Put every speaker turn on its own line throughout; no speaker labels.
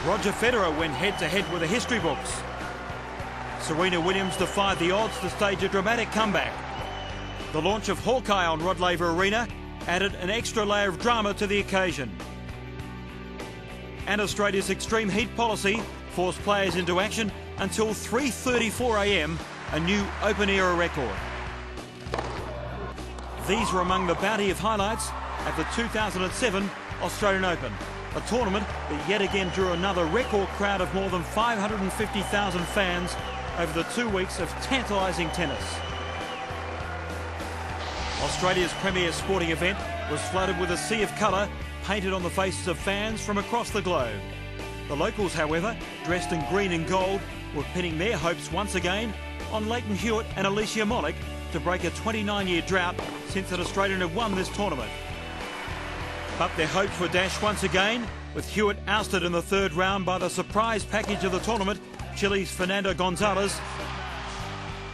Roger Federer went head-to-head with the history books. Serena Williams defied the odds to stage a dramatic comeback. The launch of Hawkeye on Rod Laver Arena added an extra layer of drama to the occasion. And Australia's extreme heat policy forced players into action until 3:34 a.m, a new open-era record. These were among the bounty of highlights at the 2007 Australian Open, a tournament that yet again drew another record crowd of more than 550,000 fans over the 2 weeks of tantalising tennis. Australia's premier sporting event was flooded with a sea of colour painted on the faces of fans from across the globe. The locals, however, dressed in green and gold, were pinning their hopes once again on Leighton Hewitt and Alicia Molik to break a 29-year drought since an Australian had won this tournament. But their hopes were dashed once again, with Hewitt ousted in the third round by the surprise package of the tournament, Chile's Fernando Gonzalez,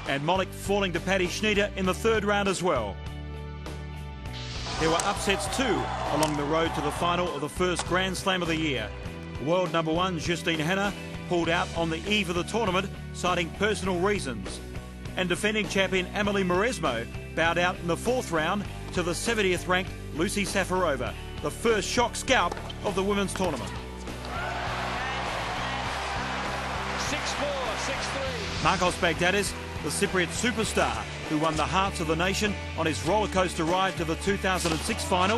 and Molik falling to Patti Schnyder in the third round as well. There were upsets too along the road to the final of the first Grand Slam of the year. World number one Justine Henin pulled out on the eve of the tournament, citing personal reasons. And defending champion Amelie Mauresmo bowed out in the fourth round to the 70th ranked Lucy Safarova, the first shock scalp of the women's tournament.
6-4, 6-3.
Marcos Baghdatis, the Cypriot superstar who won the hearts of the nation on his rollercoaster ride to the 2006 final,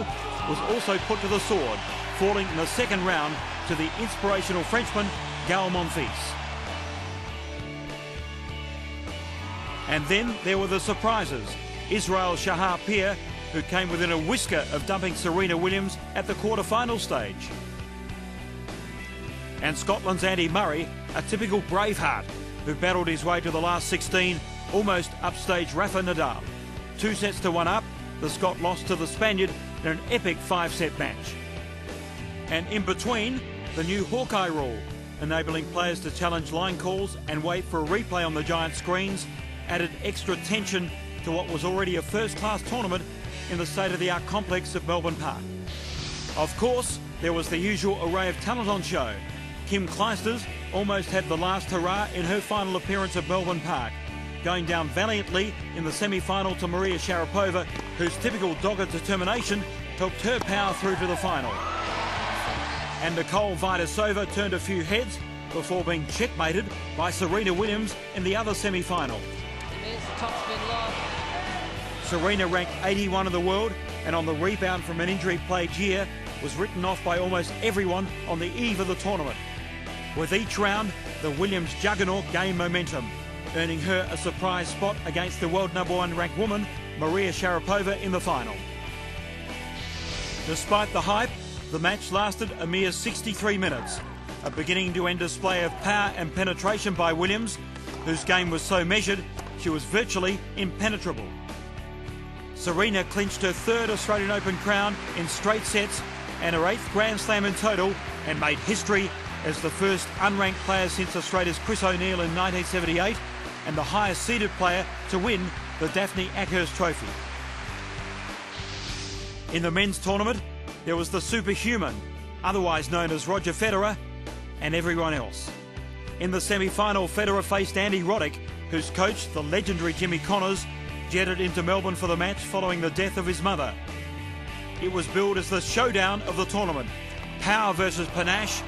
was also put to the sword, falling in the second round to the inspirational Frenchman Gael Monfils. And then there were the surprises. Israel Shahar-Peer, who came within a whisker of dumping Serena Williams at the quarter-final stage. And Scotland's Andy Murray, a typical braveheart, who battled his way to the last 16, almost upstaged Rafa Nadal. 2 sets to 1 up, the Scot lost to the Spaniard in an epic 5-set match. And in between, the new Hawkeye rule, enabling players to challenge line calls and wait for a replay on the giant screens, added extra tension to what was already a first-class tournament in the state-of-the-art complex of Melbourne Park. Of course, there was the usual array of talent on show. Kim Clijsters almost had the last hurrah in her final appearance at Melbourne Park, going down valiantly in the semi-final to Maria Sharapova, whose typical dogged determination helped her power through to the final. And Nicole Vidasova turned a few heads before being checkmated by Serena Williams in the other semi-final. Serena ranked 81 in the world, and on the rebound from an injury-plagued year, was written off by almost everyone on the eve of the tournament. With each round, the Williams juggernaut gained momentum, earning her a surprise spot against the world number one ranked woman, Maria Sharapova, in the final. Despite the hype, the match lasted a mere 63 minutes, a beginning-to-end display of power and penetration by Williams, whose game was so measured she was virtually impenetrable. Serena clinched her third Australian Open crown in straight sets and her 8th Grand Slam in total, and made history as the first unranked player since Australia's Chris O'Neill in 1978 and the highest seeded player to win the Daphne Ackhurst Trophy. In the men's tournament, there was the superhuman, otherwise known as Roger Federer, and everyone else. In the semi-final, Federer faced Andy Roddick, whose coach, the legendary Jimmy Connors, jetted into Melbourne for the match following the death of his mother. It was billed as the showdown of the tournament. Power versus panache,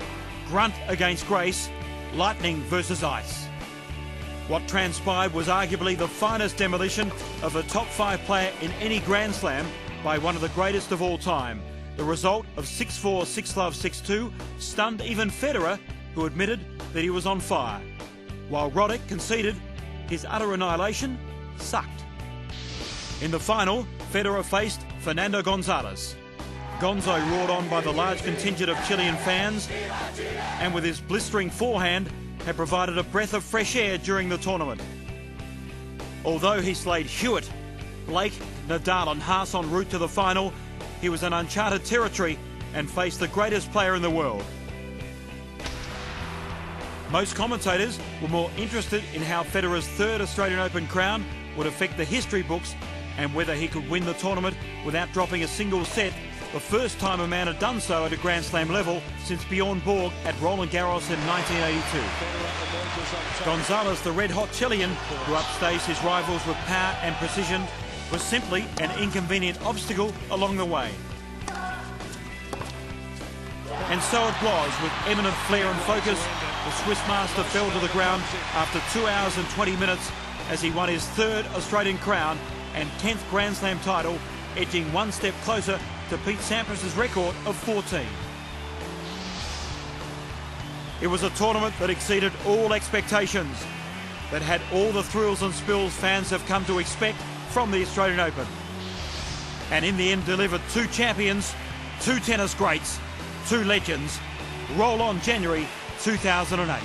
grunt against grace, lightning versus ice. What transpired was arguably the finest demolition of a top 5 player in any Grand Slam by one of the greatest of all time. The result of 6-4, 6-love, 6-2 stunned even Federer, who admitted that he was on fire, while Roddick conceded his utter annihilation sucked. In the final, Federer faced Fernando Gonzalez. Gonzo, roared on by the large contingent of Chilean fans, and with his blistering forehand, had provided a breath of fresh air during the tournament. Although he slayed Hewitt, Blake, Nadal and Haas en route to the final, he was in uncharted territory and faced the greatest player in the world. Most commentators were more interested in how Federer's third Australian Open crown would affect the history books and whether he could win the tournament without dropping a single set the first time a man had done so at a Grand Slam level since Bjorn Borg at Roland Garros in 1982. Gonzalez, the red-hot Chilean, who upstaged his rivals with power and precision, was simply an inconvenient obstacle along the way. And so it was, with eminent flair and focus, the Swiss master fell to the ground after 2 hours and 20 minutes as he won his third Australian crown and 10th Grand Slam title, edging one step closer to Pete Sampras' record of 14. It was a tournament that exceeded all expectations, that had all the thrills and spills fans have come to expect from the Australian Open. And in the end delivered two champions, two tennis greats, two legends. Roll on January 2008.